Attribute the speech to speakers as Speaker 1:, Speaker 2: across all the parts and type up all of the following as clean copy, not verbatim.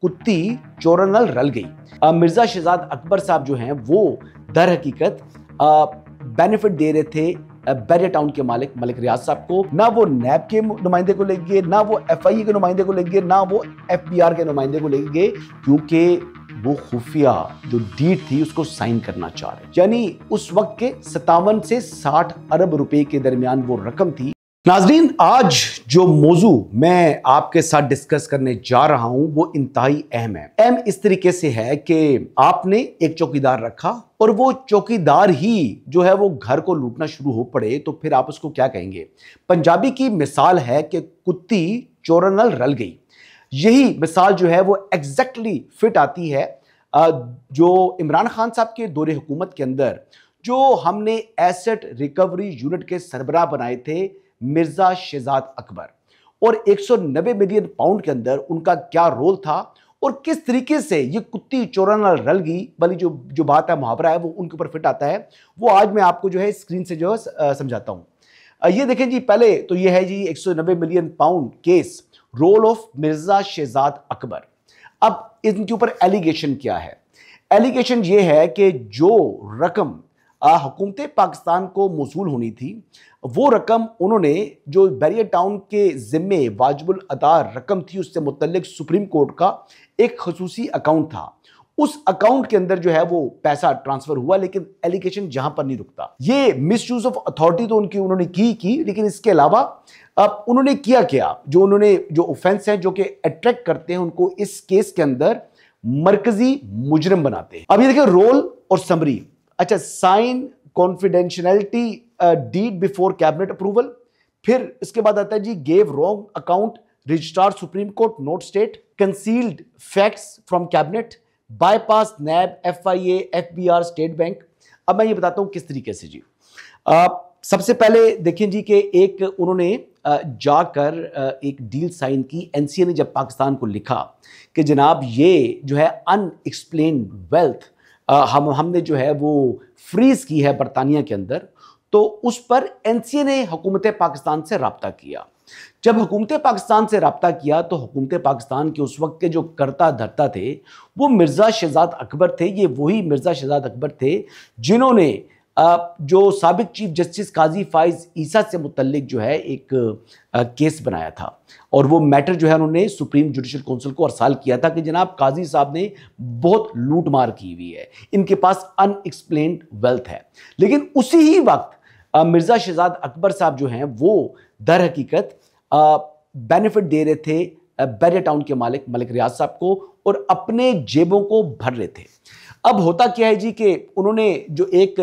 Speaker 1: कुत्ती चोरनल रल गई। मिर्जा शहजाद अकबर साहब जो हैं वो दर हकीकत बेनिफिट दे रहे थे बैरिया टाउन के मालिक मलिक रियाज साहब को। ना वो नैब के नुमाइंदे को लेके गए, ना वो FIA के नुमाइंदे को लेके गए, ना वो FBR के नुमाइंदे को लेके गए, क्योंकि वो खुफिया जो डीड थी उसको साइन करना चाह रहे। यानी उस वक्त के 57 से 60 अरब रुपए के दरमियान वो रकम थी। नाजरीन, आज जो मौजू मैं आपके साथ डिस्कस करने जा रहा हूं वो इंतहाई अहम है। अहम इस तरीके से है कि आपने एक चौकीदार रखा और वो चौकीदार ही जो है वो घर को लूटना शुरू हो पड़े, तो फिर आप उसको क्या कहेंगे। पंजाबी की मिसाल है कि कुत्ती चोरनल रल गई। यही मिसाल जो है वो एग्जैक्टली फिट आती है जो इमरान खान साहब के दौरे हुकूमत के अंदर जो हमने एसेट रिकवरी यूनिट के सरबराह बनाए थे मिर्जा शहजाद अकबर, और 190 मिलियन पाउंड के अंदर उनका क्या रोल था और किस तरीके से ये कुत्ती चोरनल रल गई वाली जो बात है, मुहावरा है, वो उनके ऊपर फिट आता है। वो आज मैं आपको जो है स्क्रीन से जो है समझाता हूं। ये देखें जी, पहले तो ये है जी 190 million pound case, role of Mirza Shahzad Akbar. अब इनके ऊपर एलिगेशन क्या है? एलिगेशन ये है कि जो रकम हुकूमत पाकिस्तान को मौसूल होनी थी, वो रकम उन्होंने जो बैरिया टाउन के जिम्मे वाजिबुल अदा रकम थी उससे मुतल्लिक सुप्रीम कोर्ट का एक खसूसी अकाउंट था, उस अकाउंट के अंदर जो है वो पैसा ट्रांसफर हुआ। लेकिन एलिगेशन जहां पर नहीं रुकता। ये मिसयूज ऑफ अथॉरिटी तो उन्होंने की, लेकिन इसके अलावा अब उन्होंने किया क्या, जो ऑफेंस हैं जो कि अट्रैक्ट करते हैं उनको इस केस के अंदर मरकजी मुजरिम बनाते हैं। अब ये देखिए रोल और समरी। अच्छा, sign confidentiality deed before cabinet approval. फिर इसके बाद आता है जी gave wrong account registrar Supreme Court note state, concealed facts from cabinet, bypass NAB FIA FBR state Bank. अब मैं ये बताता हूं किस तरीके से जी। सबसे पहले देखें जी कि एक उन्होंने जाकर एक डील साइन की। NCA ने जब पाकिस्तान को लिखा कि जनाब ये जो है अनएक्सप्लेन्ड वेल्थ हमने जो है वो फ्रीज की है बरतानिया के अंदर, तो उस पर NCA ने हुकूमत पाकिस्तान से रब्ता किया। जब हुकूमत पाकिस्तान से रब्ता किया तो हुकूमत पाकिस्तान के उस वक्त के जो करता धरता थे वो मिर्जा शहजाद अकबर थे। ये वही मिर्जा शहजाद अकबर थे जिन्होंने जो साबिक चीफ जस्टिस काजी फाइज ईसा से मुतल्लिक जो है एक केस बनाया था, और वो मैटर जो है उन्होंने सुप्रीम जुडिशल काउंसिल को अरसाल किया था कि जनाब काजी साहब ने बहुत लूट मार की हुई है, इनके पास अनएक्सप्लेन्ड वेल्थ है। लेकिन उसी ही वक्त मिर्जा शहजाद अकबर साहब जो हैं वो दर हकीकत बेनिफिट दे रहे थे बैरिया टाउन के मालिक मलिक रियाज साहब को और अपने जेबों को भर रहे थे। अब होता क्या है जी कि उन्होंने जो एक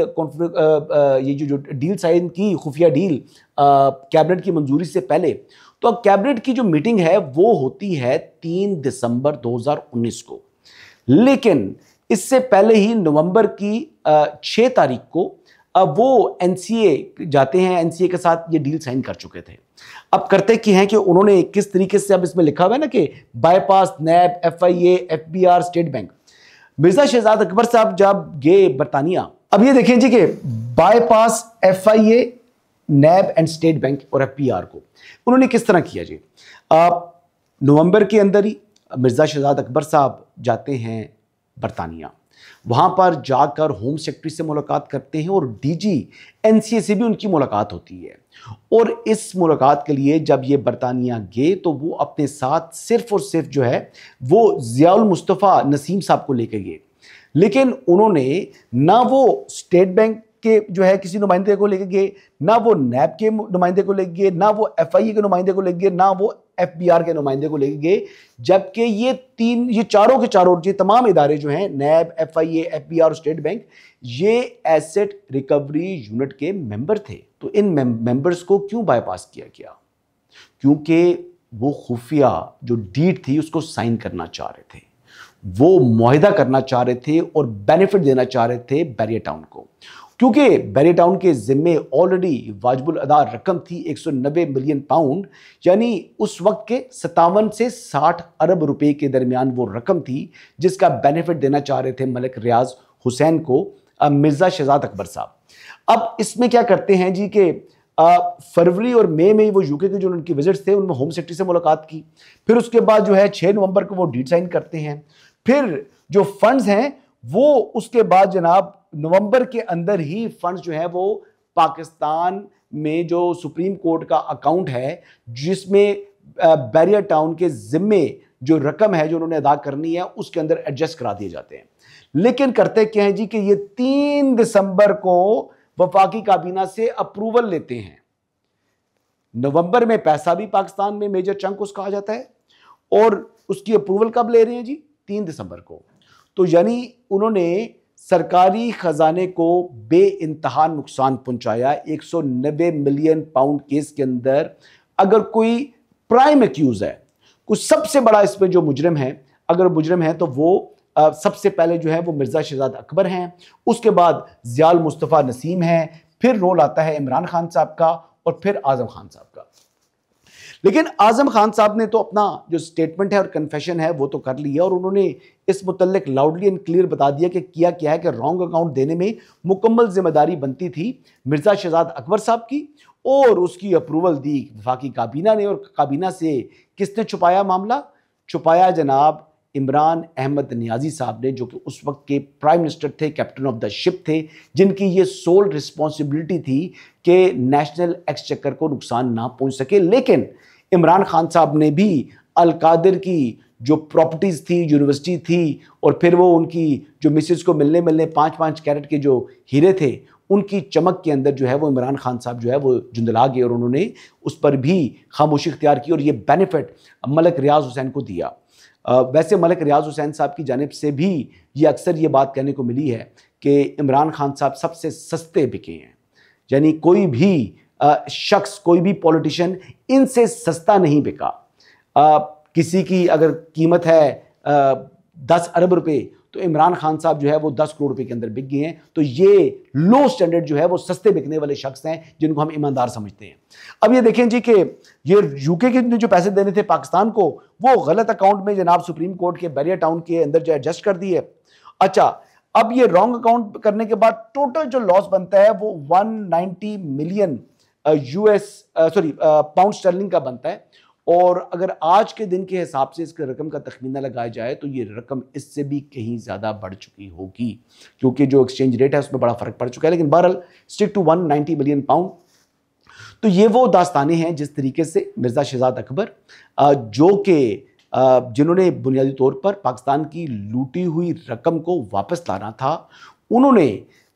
Speaker 1: ये जो डील साइन की, खुफिया डील कैबिनेट की मंजूरी से पहले, तो अब कैबिनेट की जो मीटिंग है वो होती है 3 दिसंबर 2019 को। लेकिन इससे पहले ही नवंबर की 6 तारीख को अब वो NCA जाते हैं, NCA के साथ ये डील साइन कर चुके थे। अब करते क्या हैं कि उन्होंने किस तरीके से, अब इसमें लिखा हुआ है ना कि bypass NAB FIA FBR state bank. Mirza Shahzad Akbar साहब जब गए बरतानिया, अब ये देखें जी कि bypass FIA NAB and state bank और FBR को उन्होंने किस तरह किया जी। नवंबर के अंदर ही मिर्जा शहजाद अकबर साहब जाते हैं बरतानिया, वहां पर जाकर होम सेक्रेटरी से मुलाकात करते हैं और DG NCA से भी उनकी मुलाकात होती है। और इस मुलाकात के लिए जब ये बरतानिया गए तो वो अपने साथ सिर्फ और सिर्फ जो है वो ज़ियाउल मुस्तफ़ा नसीम साहब को लेकर गए। लेकिन उन्होंने ना वो स्टेट बैंक के जो है किसी नुमाइंदे को लेके गए, ना वो नैब के नुमाइंदे को लेके गए, ना वो FIA के नुमाइंदे को लेके गए, ना वो FBR के नुमाइंदे को लेके गए। जबकि ये चारों के चारों ये तमाम इदारे जो हैं नैब FIA FBR और स्टेट बैंक, ये एसेट रिकवरी यूनिट के मेंबर थे। तो इन मेंबर्स को क्यों बाईपास किया गया? क्योंकि वो खुफिया जो डीड थी उसको साइन करना चाह रहे थे, वो मुआहिदा करना चाह रहे थे और बेनिफिट देना चाह रहे थे बैरिया टाउन को। क्योंकि बैरिया टाउन के जिम्मे ऑलरेडी वाजिबुल अदा रकम थी 190 मिलियन पाउंड, यानी उस वक्त के 57 से 60 अरब रुपए के दरमियान वो रकम थी जिसका बेनिफिट देना चाह रहे थे मलिक रियाज हुसैन को मिर्जा शहजाद अकबर साहब। अब इसमें क्या करते हैं जी कि फरवरी और मई में वो यूके के जो उनकी विजिट्स थे उनमें होम सेक्रेटरी से मुलाकात की। फिर उसके बाद जो है 6 नवंबर को वो डीड साइन करते हैं। फिर जो फंड्स हैं वो उसके बाद जनाब नवंबर के अंदर ही फंड्स जो है वो पाकिस्तान में जो सुप्रीम कोर्ट का अकाउंट है जिसमें बैरियर टाउन के जिम्मे जो रकम है जो उन्होंने अदा करनी है उसके अंदर एडजस्ट करा दिए जाते हैं। लेकिन करते क्या है जी कि ये 3 दिसंबर को वफाकी काबीना से अप्रूवल लेते हैं। नवंबर में पैसा भी पाकिस्तान में मेजर चंक उसका आ जाता है और उसकी अप्रूवल कब ले रहे हैं जी? 3 दिसंबर को। तो यानी उन्होंने सरकारी खजाने को बेइंतहा नुकसान पहुंचाया। 190 मिलियन पाउंड केस के अंदर अगर कोई प्राइम एक्यूज है, कुछ सबसे बड़ा इसमें जो मुजरिम है, अगर मुजरिम है तो वो सबसे पहले जो है वो मिर्जा शहजाद अकबर हैं, उसके बाद ज़ियाल मुस्तफ़ा नसीम हैं, फिर रोल आता है इमरान खान साहब का और फिर आजम खान साहब का। लेकिन आजम खान साहब ने तो अपना जो स्टेटमेंट है और कन्फेशन है वो तो कर लिया और उन्होंने इस मुतल्लिक लाउडली एंड क्लियर बता दिया कि किया क्या है कि रॉन्ग अकाउंट देने में मुकम्मल जिम्मेदारी बनती थी मिर्जा शहजाद अकबर साहब की और उसकी अप्रूवल दी वफाकी काबीना ने। और काबीना से किसने छुपाया मामला? छुपाया जनाब इमरान अहमद नियाजी साहब ने, जो कि उस वक्त के प्राइम मिनिस्टर थे, कैप्टन ऑफ द शिप थे, जिनकी ये सोल रिस्पॉन्सिबिलिटी थी कि नेशनल एक्सचेकर को नुकसान ना पहुंच सके। लेकिन इमरान खान साहब ने भी अल-कादिर की जो प्रॉपर्टीज़ थी, यूनिवर्सिटी थी और फिर वो उनकी जो मिसेज को मिलने 5-5 कैरेट के जो हीरे थे उनकी चमक के अंदर जो है वो इमरान खान साहब जो है वो जुंदला गए और उन्होंने उस पर भी खामोशी इख्तियार की और ये बेनिफिट मलिक रियाज हुसैन को दिया। वैसे मलिक रियाज हुसैन साहब की जानिब से भी ये अक्सर ये बात कहने को मिली है कि इमरान खान साहब सबसे सस्ते बिके हैं, यानी कोई भी शख्स, कोई भी पॉलिटिशियन इनसे सस्ता नहीं बिका। किसी की अगर कीमत है 10 अरब रुपए तो इमरान खान साहब जो है वो 10 करोड़ रुपए के अंदर बिक गए हैं। तो ये लो स्टैंडर्ड जो है वो सस्ते बिकने वाले शख्स हैं जिनको हम ईमानदार समझते हैं। अब ये देखें जी कि ये यूके के जो पैसे देने थे पाकिस्तान को वो गलत अकाउंट में जनाब सुप्रीम कोर्ट के बैरियर टाउन के अंदर जो एडजस्ट कर दिए। अच्छा, अब ये रॉन्ग अकाउंट करने के बाद टोटल जो लॉस बनता है वो 190 मिलियन पाउंड स्टर्लिंग का बनता है। और अगर आज के दिन के हिसाब से इसके रकम का तखमीना लगाया जाए तो ये रकम इससे भी कहीं ज़्यादा बढ़ चुकी होगी, क्योंकि जो एक्सचेंज रेट है उसमें बड़ा फ़र्क पड़ चुका है। लेकिन बहरहाल स्टिक टू 190 मिलियन पाउंड। तो ये वो दास्तानें हैं जिस तरीके से मिर्ज़ा शहजाद अकबर जो कि जिन्होंने बुनियादी तौर पर पाकिस्तान की लूटी हुई रकम को वापस लाना था, उन्होंने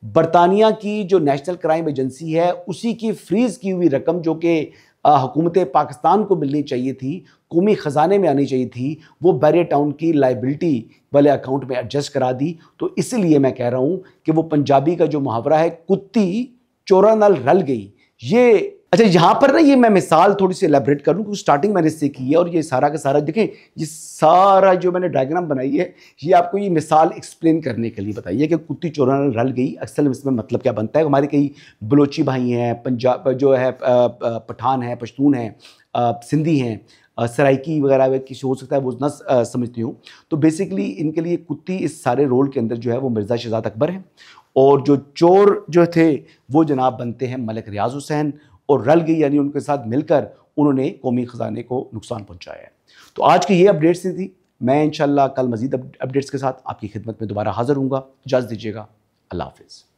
Speaker 1: बरतानिया की जो नेशनल क्राइम एजेंसी है उसी की फ्रीज़ की हुई रकम जो कि हुकूमत पाकिस्तान को मिलनी चाहिए थी, कौमी ख़जाने में आनी चाहिए थी, वो बैरियर टाउन की लाइबिलिटी वाले अकाउंट में एडजस्ट करा दी। तो इसलिए मैं कह रहा हूँ कि वो पंजाबी का जो मुहावरा है कुत्ती चोरा नाल रल गई, ये अच्छा यहाँ पर ना ये मैं मिसाल थोड़ी सी एलेबरेट करूँ क्योंकि स्टार्टिंग मैंने इससे की है और ये सारा का सारा देखें, ये सारा जो मैंने डायग्राम बनाई है ये आपको ये मिसाल एक्सप्लेन करने के लिए बताई है कि कुत्ती चोरा नाल रल गई। अक्सर इसमें मतलब क्या बनता है, हमारे कई बलोची भाई हैं, पंजाब जो है पठान है, पश्तून है, सिंधी हैं, सराइकी वगैरह किसी हो सकता है वो ना समझती हूँ। तो बेसिकली इनके लिए कुत्ती इस सारे रोल के अंदर जो है वो मिर्ज़ा शहजाद अकबर हैं और जो चोर जो थे वो जनाब बनते हैं मलिक रियाज हुसैन और रल गई यानी उनके साथ मिलकर उन्होंने कौमी ख़जाने को नुकसान पहुंचाया है। तो आज की ये अपडेट्स थी। मैं इंशाल्लाह कल मज़ीद अपडेट्स के साथ आपकी खिदमत में दोबारा हाज़िर हूँगा। इजाज़त दीजिएगा। अल्लाह हाफ़िज़।